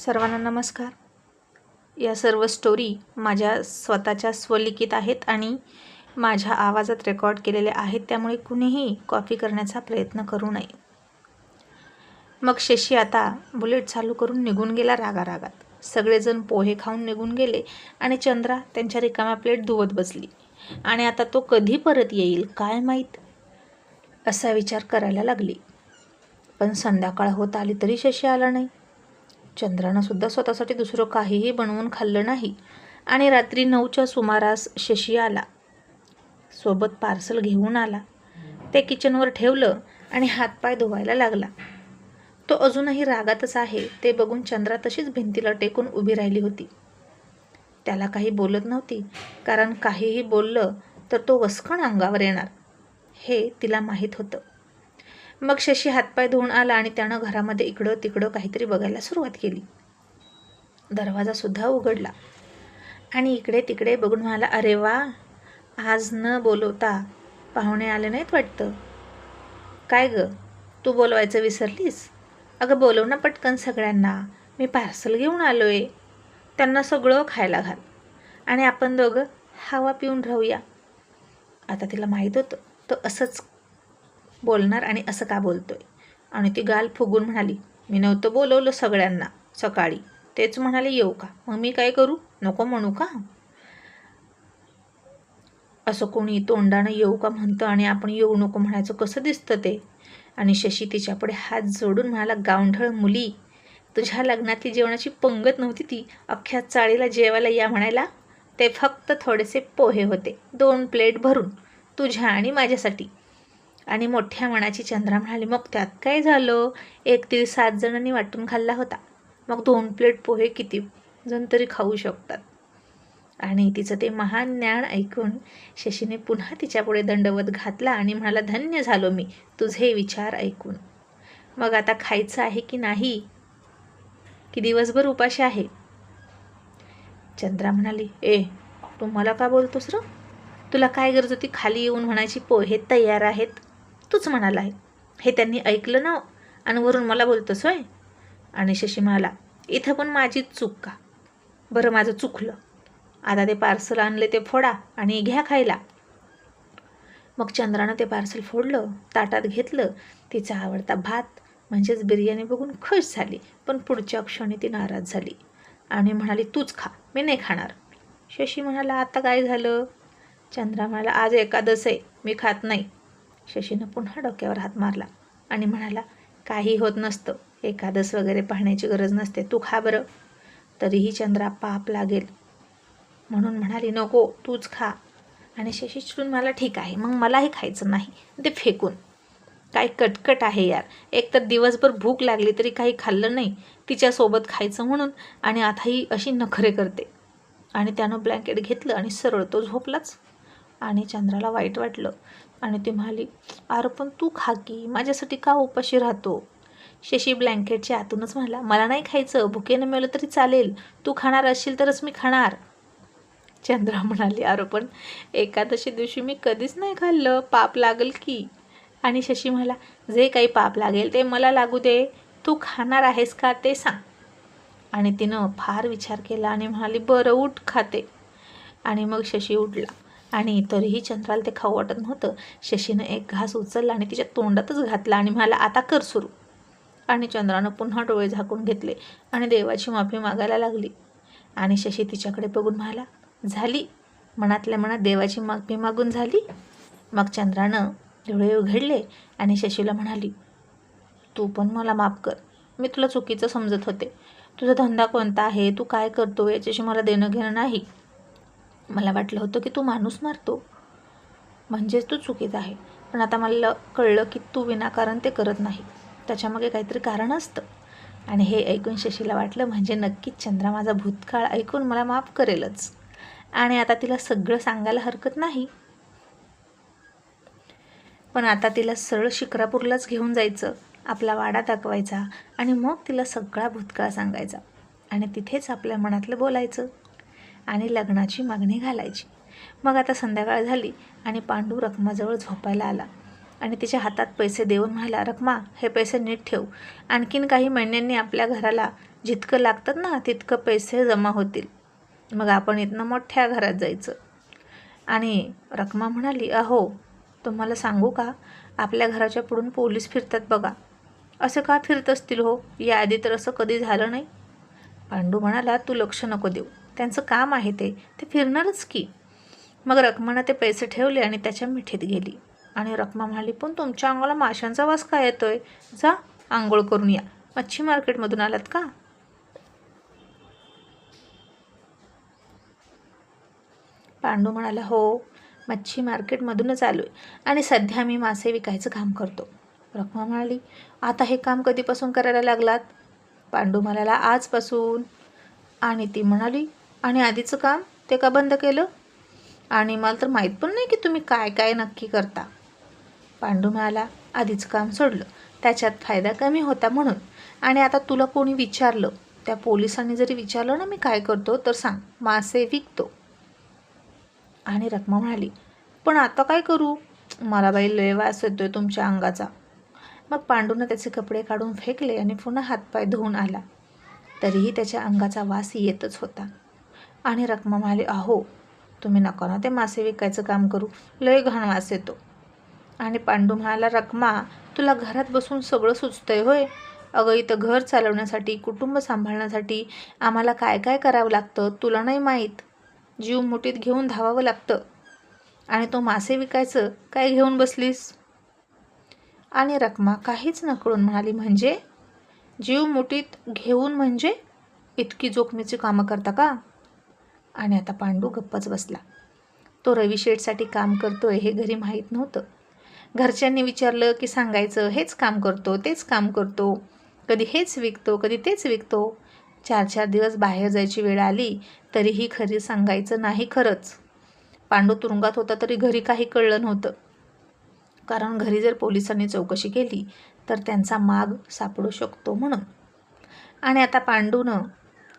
सर्वांना नमस्कार. या सर्व स्टोरी माझ्या स्वतःच्या स्वलिखित आहेत आणि माझ्या आवाजात रेकॉर्ड केलेल्या आहेत, त्यामुळे कुणीही कॉपी करण्याचा प्रयत्न करू नये. मग शशी आता बुलेट चालू करून निघून गेला रागारागात. सगळेजण पोहे खाऊन निघून गेले आणि चंद्रा त्यांच्या रिकाम्या प्लेट धुवत बसली. आणि आता तो कधी परत येईल काय माहीत, असा विचार करायला लागली. पण संध्याकाळ होत आली तरी शशी आला नाही. चंद्रानं सुद्धा स्वतःसाठी दुसरं काहीही बनवून खाल्लं नाही आणि रात्री 9च्या सुमारास शशी आला. सोबत पार्सल घेऊन आला. ते किचनवर ठेवलं आणि हातपाय धुवायला लागला. तो अजूनही रागातच आहे ते बघून चंद्रा तशीच भिंतीला टेकून उभी राहिली होती. त्याला काही बोलत नव्हती, कारण काहीही बोललं तर तो वसकण अंगावर येणार हे तिला माहीत होतं. मग शशी हातपाय धुवून आला आणि त्यानं घरामध्ये इकडं तिकडं काहीतरी बघायला सुरुवात केली. दरवाजा सुद्धा उघडला आणि इकडे तिकडे बघून म्हणाला, अरे वा, आज न बोलवता पाहुणे आले नाहीत वाटतं. काय ग, तू बोलवायचं विसरलीस? अगं बोलव ना पटकन सगळ्यांना, मी पार्सल घेऊन आलोय. त्यांना सगळं खायला घाल आणि आपण दोघं हवा पिऊन राहूया. आता तिला माहीत होतं तो असंच बोलणार आणि असं का बोलतोय. आणि ती गाल फुगून म्हणाली, मी नव्हतं बोलवलं सगळ्यांना सकाळी, तेच म्हणाले येऊ का, मग मी काय करू, नको म्हणू का? असं कोणी तोंडानं येऊ का म्हणतं आणि आपण येऊ नको म्हणायचं, कसं दिसतं ते? आणि शशी तिच्यापुढे हात जोडून म्हणाला, गावंढळ मुली, तुझ्या लग्नातली जेवणाची पंगत नव्हती ती, अख्ख्या चाळीला जेवायला या म्हणायला. ते फक्त थोडेसे पोहे होते, 2 प्लेट भरून, तुझ्या आणि माझ्यासाठी. आणि मोठ्या मनाची चंद्रा म्हणाली, मग त्यात काय झालं, 1 तीळ 7 जणांनी वाटून खाल्ला होता, मग 2 प्लेट पोहे किती जण तरी खाऊ शकतात. आणि तिचं ते महान ज्ञान ऐकून शशीने पुन्हा तिच्यापुढे दंडवत घातला आणि म्हणाला, धन्य झालो मी तुझे विचार ऐकून. मग आता खायचं आहे की नाही, की दिवसभर उपाशी आहे? चंद्रा म्हणाली, तू मला का बोलतोस र? तुला काय गरज होती खाली येऊन म्हणायची पोहे तयार आहेत? तूच म्हणाला आहे हे त्यांनी ऐकलं ना, आणि वरून मला बोलतोस होय? आणि शशी म्हणाला, इथं पण माझीच चूक का? बरं माझं चुकलं, आता ते पार्सल आणले ते फोडा आणि घ्या खायला. मग चंद्रानं ते पार्सल फोडलं, ताटात घेतलं. तिचा आवडता भात म्हणजेच बिर्याणी बघून खुश झाली, पण पुढच्या क्षणी ती नाराज झाली आणि म्हणाली, तूच खा, मी नाही खाणार. शशी म्हणाला, आता काय झालं? चंद्रा म्हणाला, आज एकादस आहे, मी खात नाही. शशीनं पुन्हा डोक्यावर हात मारला आणि म्हणाला, काही होत नसतं, एकादस वगैरे पाहण्याची गरज नसते, तू खा बरं. तरीही चंद्रा पाप लागेल म्हणून म्हणाली, नको तूच खा. आणि शशी चिडून म्हणाला, ठीक आहे, मग मलाही खायचं नाही, ते फेकून. काय कटकट आहे यार, एक तर दिवसभर भूक लागली तरी काही खाल्लं नाही तिच्यासोबत खायचं म्हणून, आणि आताही अशी नखरे करते. आणि त्यानं ब्लँकेट घेतलं आणि सरळ तो झोपलाच. आणि चंद्राला वाईट वाटलं आणि ती म्हणाली, अरे पण तू खा की, माझ्यासाठी का उपाशी राहतो? शशी ब्लँकेटच्या आतूनच म्हणाला, मला नाही खायचं, भुकेनं मेलं तरी चालेल, तू खाणार असशील तरच मी खाणार. चंद्रा म्हणाली, अरे पण एकादशी दिवशी मी कधीच नाही खाल्लं, पाप लागेल की. आणि शशी म्हणाला, जे काही पाप लागेल ते मला लागू दे, तू खाणार आहेस का ते सांग. आणि तिनं फार विचार केला आणि म्हणाली, बरं उठ, खाते. आणि मग शशी उठला आणि तरीही चंद्राला ते खाऊ वाटत नव्हतं. शशीनं एक घास उचलला आणि तिच्या तोंडातच घातला आणि म्हणाला, आता कर सुरू. आणि चंद्रानं पुन्हा डोळे झाकून घेतले आणि देवाची माफी मागायला लागली. आणि शशी तिच्याकडे बघून म्हणाला, झाली, मनातल्या मनात देवाची माफी मागून झाली. मग चंद्रानं डोळे उघडले आणि शशीला म्हणाली, तू पण मला माफ कर, मी तुला चुकीचं समजत होते. तुझा धंदा कोणता आहे, तू काय करतो याच्याशी मला देणं घेणं नाही. मला वाटलं होतं की तू माणूस मारतो, म्हणजेच तू चुकीत आहे. पण आता मला कळलं की तू विनाकारण ते करत नाही, त्याच्यामागे काहीतरी कारण असतं. आणि हे ऐकून शशीला वाटलं, म्हणजे नक्कीच चंद्रा माझा भूतकाळ ऐकून मला माफ करेलच आणि आता तिला सगळं सांगायला हरकत नाही. पण आता तिला सरळ शिक्रापूरलाच घेऊन जायचं, आपला वाडा दाखवायचा आणि मग तिला सगळा भूतकाळ सांगायचा आणि तिथेच आपल्या मनातलं बोलायचं आणि लग्नाची मागणी घालायची. मग आता संध्याकाळ झाली आणि पांडू रखमाजवळ झोपायला आला. आणि तिच्या हातात पैसे देऊन म्हणाला, रखमा हे पैसे नीट ठेव. आणखीन काही महिन्यांनी आपल्या घराला जितकं लागतात ना तितकं पैसे जमा होतील. मग आपण इथनं मोठ्या घरात जायचं. आणि रखमा म्हणाली, अहो तुम्हाला सांगू का, आपल्या घराच्या पुढून पोलीस फिरतात बघा. असं का फिरत असतील हो, याआधी तर असं कधी झालं नाही. पांडू म्हणाला, तू लक्ष नको देऊ, त्यांचं काम आहे ते फिरणारच की. मग रखमानं ते पैसे ठेवले आणि त्याच्या मिठीत गेली. आणि रखमा म्हणाली, पण तुमच्या अंगाला माशांचा वास काय येतोय, जा आंघोळ करून या. मच्छी मार्केटमधून आलात का? पांडू म्हणाला, हो मच्छी मार्केटमधूनच आलो आहे आणि सध्या मी मासे विकायचं काम करतो. रखमा म्हणाली, आता हे काम कधीपासून करायला लागलात? पांडू म्हणाला, आजपासून. आणि ती म्हणाली, आणि आधीचं काम ते का बंद केलं? आणि मला तर माहीत पण नाही की तुम्ही काय काय नक्की करता. पांडू म्हणाला, आधीचं काम सोडलं, त्याच्यात फायदा कमी होता म्हणून. आणि आता तुला कोणी विचारलं, त्या पोलिसांनी जरी विचारलं ना मी काय करतो, तर सांग मासे विकतो. आणि रखमा म्हणाली, पण आता काय करू, मला बाई लय वास येतोय तुमच्या अंगाचा. मग पांडूनं त्याचे कपडे काढून फेकले आणि पुन्हा हातपाय धुवून आला. तरीही त्याच्या अंगाचा वास येतच होता. आणि रखमा म्हणाली, अहो तुम्ही नका ना ते मासे विकायचं काम करू, लय घाण वास येतो. आणि पांडू म्हणाला, रखमा तुला घरात बसून सगळं सुचतंय होय? अगं इथं घर चालवण्यासाठी, कुटुंब सांभाळण्यासाठी आम्हाला काय काय करावं लागतं तुला नाही माहीत. जीव मुठीत घेऊन धावावं लागतं. आणि तो मासे विकायचं काय घेऊन बसलीस? आणि रखमा काहीच न कळून म्हणाली, म्हणजे जीव मुठीत घेऊन म्हणजे इतकी जोखमीची कामं करता का? आणि आता पांडू गप्पच बसला. तो रवी शेठसाठी काम करतोय हे घरी माहीत नव्हतं. घरच्यांनी विचारलं की सांगायचं हेच काम करतो, तेच काम करतो, कधी हेच विकतो, कधी तेच विकतो. 4-4 दिवस बाहेर जायची वेळ आली तरीही खरी सांगायचं नाही. खरंच पांडू तुरुंगात होता तरी घरी काही कळलं नव्हतं. कारण घरी जर पोलिसांनी चौकशी केली तर त्यांचा माग सापडू शकतो म्हणून. आणि आता पांडूनं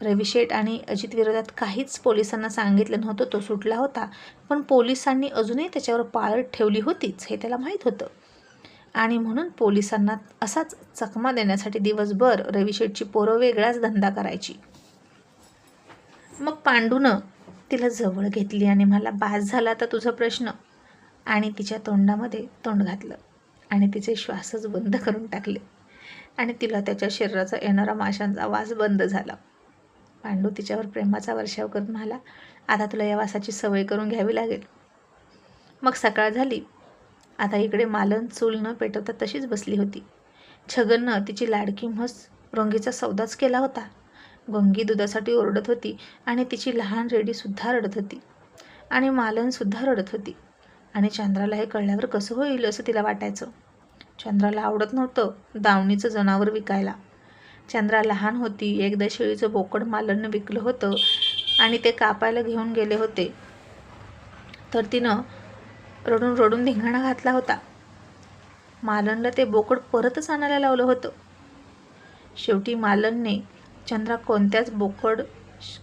रविशेठ आणि अजित विरोधात काहीच पोलिसांना सांगितलं नव्हतं. तो सुटला होता, पण पोलिसांनी अजूनही त्याच्यावर पाळत ठेवली होतीच हे त्याला माहीत होतं. आणि म्हणून पोलिसांना असाच चकमा देण्यासाठी दिवसभर रविशेठची पोरं वेगळाच धंदा करायची. मग पांडूनं तिला जवळ घेतली आणि मला बास झाला आता तुझा प्रश्न. आणि तिच्या तोंडामध्ये तोंड घातलं आणि तिचे श्वासच बंद करून टाकले. आणि तिला त्याच्या शरीराचा येणारा माशांचा वास बंद झाला. पांडू तिच्यावर प्रेमाचा वर्षाव करत म्हणाला, आता तुला या वासाची सवय करून घ्यावी लागेल. मग सकाळ झाली. आता इकडे मालन चूल न पेटवता तशीच बसली होती. छगननं तिची लाडकी म्हस रोंगीचा सौदाच केला होता. गोंगी दुधासाठी ओरडत होती आणि तिची लहान रेडीसुद्धा रडत होती. आणि मालनसुद्धा रडत होती. आणि चंद्राला हे कळल्यावर कसं होईल असं तिला वाटायचं. चंद्राला आवडत नव्हतं दावणीचं जनावर विकायला. चंद्रा लहान होती. एकदा शेळीचं बोकड मालननं विकलं होतं आणि ते कापायला घेऊन गेले होते तर तिनं रडून रडून धिंगाणा घातला होता. मालनला ते बोकड परतच आणायला लावलं होतं. शेवटी मालनने चंद्रा कोणत्याच बोकड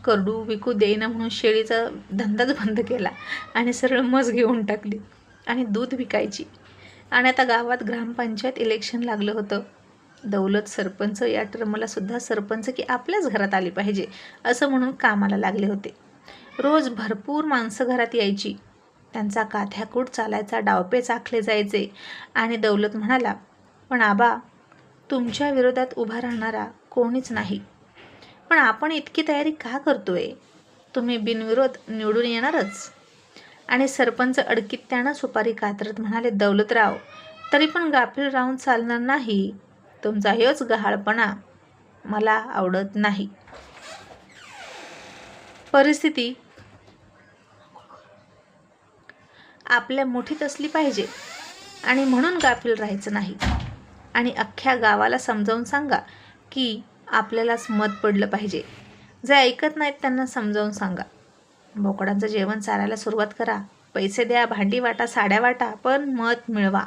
करडू विकू देईना म्हणून शेळीचा धंदाच बंद केला आणि सरळ म्हस घेऊन टाकली आणि दूध विकायची. आणि आता गावात ग्रामपंचायत इलेक्शन लागलं होतं. दौलत सरपंच या टर्मला सुद्धा सरपंच की आपल्याच घरात आली पाहिजे असं म्हणून कामाला लागले होते. रोज भरपूर माणसं घरात यायची. त्यांचा काथ्याकूट चालायचा, डावपेच आखले जायचे. आणि दौलत म्हणाला, पण आबा तुमच्या विरोधात उभा राहणारा कोणीच नाही, पण आपण इतकी तयारी का करतोय, तुम्ही बिनविरोध निवडून येणारच. आणि सरपंच अडकीत्यानं सुपारी कातरत म्हणाले, दौलतराव तरी पण गाफील राहून चालणार नाही. तुमचा हेच गहाळपणा मला आवडत नाही. परिस्थिती आपल्या मुठीत असली पाहिजे आणि म्हणून गाफील राहायचं नाही. आणि अख्ख्या गावाला समजावून सांगा की आपल्यालाच मत पडलं पाहिजे. जे ऐकत नाहीत त्यांना समजावून सांगा. बोकडांचं जेवण चारायला सुरुवात करा. पैसे द्या, भांडी वाटा, साड्या वाटा, पण मत मिळवा.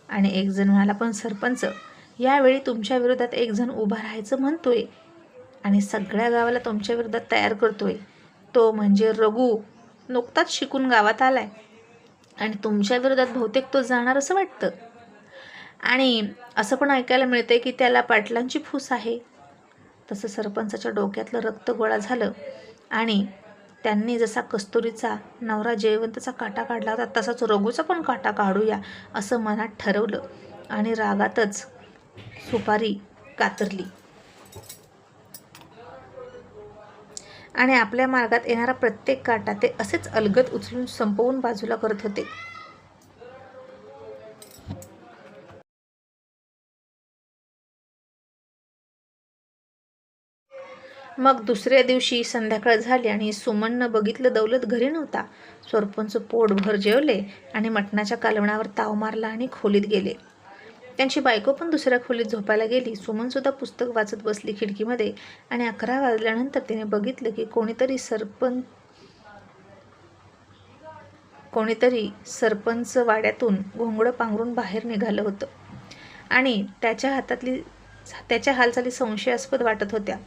आणि एक जण म्हणाला, पण सरपंच यावेळी तुमच्या विरोधात एक जण उभा राहायचं म्हणतोय आणि सगळ्या गावाला तुमच्या विरोधात तयार करतोय. तो म्हणजे रघु. नुकताच शिकून गावात आलाय. आणि तुमच्या विरोधात बहुतेक तो जाणार असं वाटतं. आणि असं पण ऐकायला मिळते की त्याला पाटलांची फूस आहे. तसं सरपंचाच्या डोक्यातलं रक्त गोळा झालं आणि त्यांनी जसा कस्तुरीचा नवरा जयवंतचा काटा काढला होता तसाच रघूचा पण काटा काढूया असं मनात ठरवलं आणि रागातच सुपारी कातरली आणि आपल्या मार्गात येणारा प्रत्येक काटा ते असेच अलगद उचलून संपवून बाजूला करत होते. मग दुसऱ्या दिवशी संध्याकाळ झाली आणि सुमननं बघितलं दौलत घरी नव्हता. सरपंच पोटभर जेवले आणि मटणाच्या कालवणावर ताव मारला आणि खोलीत गेले. त्यांची बायको पण दुसऱ्या खोलीत झोपायला गेली. सुमनसुद्धा पुस्तक वाचत बसली खिडकीमध्ये आणि 11 वाजल्यानंतर तिने बघितलं की कोणीतरी सरपंच वाड्यातून घोंगडं पांघरून बाहेर निघालं होतं आणि त्याच्या हालचाली संशयास्पद वाटत होत्या.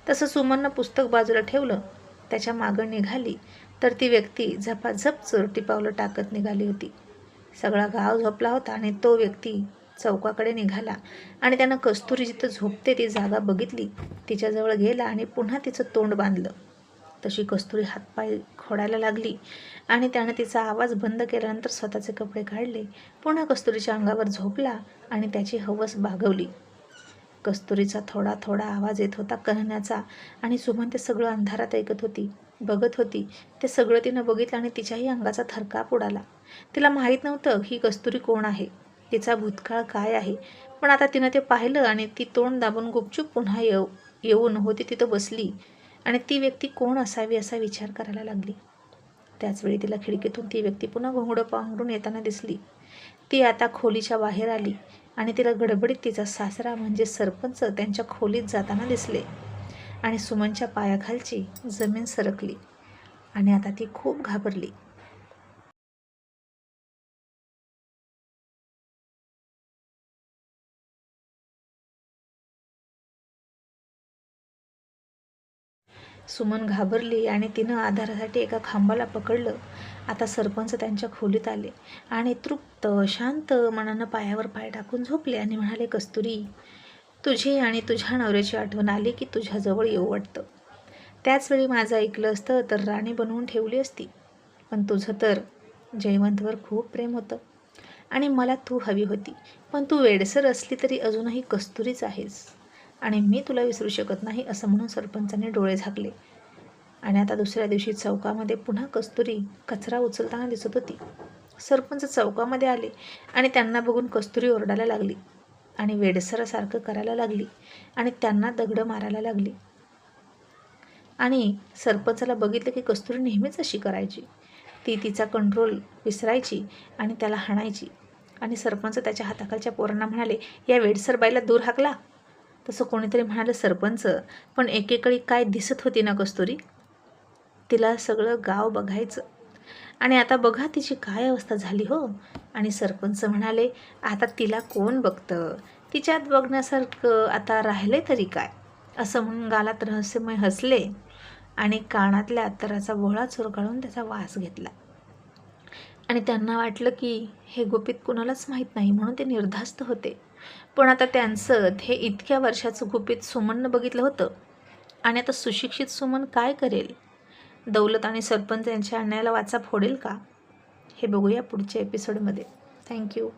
तसं सुमननं पुस्तक बाजूला ठेवलं. त्याच्या मागं निघाली तर ती व्यक्ती झपाझप चोरटी पावलं टाकत निघाली होती. सगळा गाव झोपला होता आणि तो व्यक्ती चौकाकडे निघाला आणि त्यानं कस्तुरी जिथं झोपते ती जागा बघितली. तिच्याजवळ गेला आणि पुन्हा तिचं तोंड बांधलं. तशी कस्तुरी हातपाय खोडायला लागली आणि त्यानं तिचा आवाज बंद केल्यानंतर स्वतःचे कपडे काढले. पुन्हा कस्तुरीच्या अंगावर झोपला आणि त्याची हवस भागवली. कस्तुरीचा थोडा थोडा आवाज येत होता कहण्याचा आणि सुमन ते सगळं अंधारात ऐकत होती, बघत होती. ते सगळं तिनं बघितलं आणि तिच्याही अंगाचा थरकाप उडाला. तिला माहीत नव्हतं ही कस्तुरी कोण आहे, तिचा भूतकाळ काय आहे. पण आता तिनं ते पाहिलं आणि ती तोंड दाबून गुपचूप पुन्हा येऊन होती तिथं बसली आणि ती व्यक्ती कोण असावी असा विचार करायला लागली. त्याचवेळी तिला खिडकीतून ती व्यक्ती पुन्हा घोंगडं पांघरून येताना दिसली. ती आता खोलीच्या बाहेर आली आणि तिला गडबडीत तिचा सासरा म्हणजे सरपंच त्यांच्या खोलीत जाताना दिसले आणि सुमनच्या पायाखालची जमीन सरकली आणि आता ती खूप घाबरली. सुमन घाबरली आणि तिनं आधारासाठी एका खांबाला पकडलं. आता सरपंच त्यांच्या खोलीत आले आणि तृप्त शांत मनानं पायावर पाय टाकून झोपले आणि म्हणाले, कस्तुरी, तुझी आणि तुझ्या नवऱ्याची आठवण आली की तुझ्याजवळ येऊ वाटतं. त्याचवेळी माझं ऐकलं असतं तर राणी बनवून ठेवली असती. पण तुझं तर जयवंतवर खूप प्रेम होतं आणि मला तू हवी होती. पण तू वेडसर असली तरी अजूनही कस्तुरीच आहेस आणि मी तुला विसरू शकत नाही असं म्हणून सरपंचाने डोळे झाकले. आणि आता दुसऱ्या दिवशी चौकामध्ये पुन्हा कस्तुरी कचरा उचलताना दिसत होती. सरपंच चौकामध्ये आले आणि त्यांना बघून कस्तुरी ओरडायला लागली आणि वेडसरासारखं करायला लागली आणि त्यांना दगडं मारायला लागली. आणि सरपंचाला बघितलं की कस्तुरी नेहमीच अशी करायची. ती तिचा कंट्रोल विसरायची आणि त्याला हाणायची. आणि सरपंच त्याच्या हाताखालच्या पोरांना म्हणाले, या वेडसर बाईला दूर हाकला. तसं कोणीतरी म्हणालं, सरपंच, पण एकेकाळी काय दिसत होती ना कस्तुरी, तिला सगळं गाव बघायचं आणि आता बघा तिची काय अवस्था झाली हो. आणि सरपंच म्हणाले, आता तिला कोण बघतं, तिच्यात बघण्यासारखं आता राहिले तरी काय. असं म्हणून गालात रहस्यमय हसले आणि कानातल्या अत्तराचा भोळा चुरकाळून त्याचा वास घेतला. आणि त्यांना वाटलं की हे गुपित कुणालाच माहीत नाही म्हणून ते निर्धास्त होते. पण आता त्यांचं हे इतक्या वर्षाचं गुपित सुमननं बघितलं होतं आणि आता सुशिक्षित सुमन काय करेल. दौलत आणि सरपंच यांच्या अन्यायाला वाचा फोडेल का, हे बघूया पुढच्या एपिसोडमध्ये. थँक्यू.